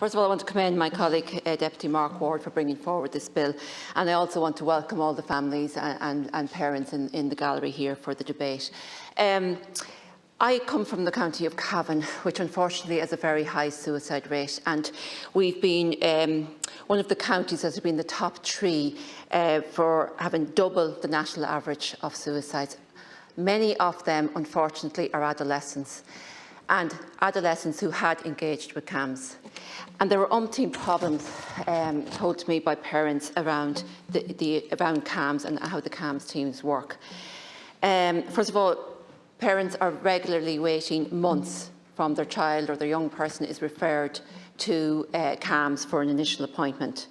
First of all, I want to commend my colleague, Deputy Mark Ward, for bringing forward this bill, and I also want to welcome all the families and parents in the gallery here for the debate. I come from the county of Cavan, which unfortunately has a very high suicide rate, and we've been one of the counties that has been the top 3 for having double the national average of suicides. Many of them, unfortunately, are adolescents, and adolescents who had engaged with CAMHS. And there were umpteen problems told to me by parents around around CAMHS and how the CAMHS teams work. First of all, parents are regularly waiting months from their child or their young person is referred to CAMHS for an initial appointment.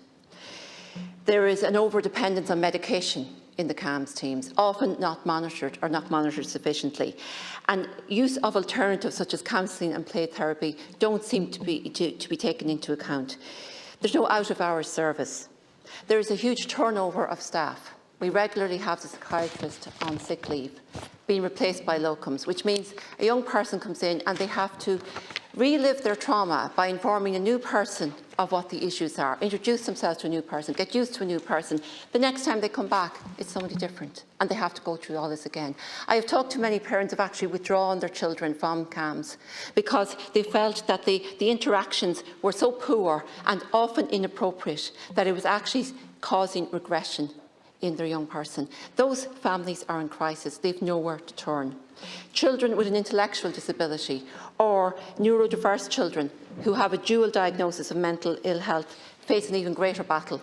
There is an over-dependence on medication in the CAMHS teams, often not monitored or not monitored sufficiently. And use of alternatives such as counselling and play therapy don't seem to be taken into account. There's no out-of-hours service. There is a huge turnover of staff. We regularly have the psychiatrist on sick leave, being replaced by locums, which means a young person comes in and they have to relive their trauma by informing a new person of what the issues are, introduce themselves to a new person, get used to a new person. The next time they come back, it's somebody different, and they have to go through all this again. I have talked to many parents who have actually withdrawn their children from CAMHS because they felt that the interactions were so poor and often inappropriate that it was actually causing regression in their young person. Those families are in crisis. They've nowhere to turn. Children with an intellectual disability or neurodiverse children who have a dual diagnosis of mental ill health face an even greater battle.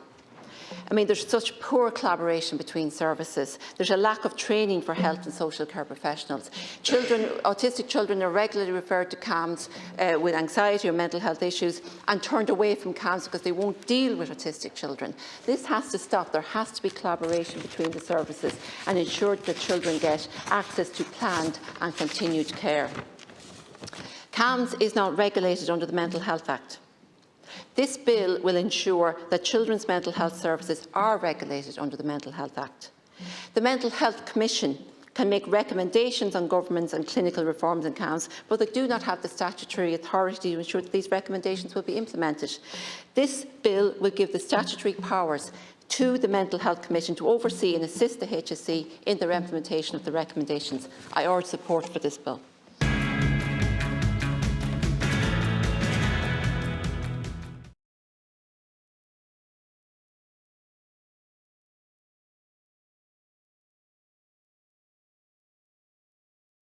I mean, there's such poor collaboration between services. There's a lack of training for health and social care professionals. Autistic children are regularly referred to CAMHS with anxiety or mental health issues and turned away from CAMHS because they won't deal with autistic children. This has to stop. There has to be collaboration between the services and ensure that children get access to planned and continued care. CAMHS is not regulated under the Mental Health Act. This bill will ensure that children's mental health services are regulated under the Mental Health Act. The Mental Health Commission can make recommendations on governance and clinical reforms in CAMHS, but they do not have the statutory authority to ensure that these recommendations will be implemented. This bill will give the statutory powers to the Mental Health Commission to oversee and assist the HSE in their implementation of the recommendations. I urge support for this bill.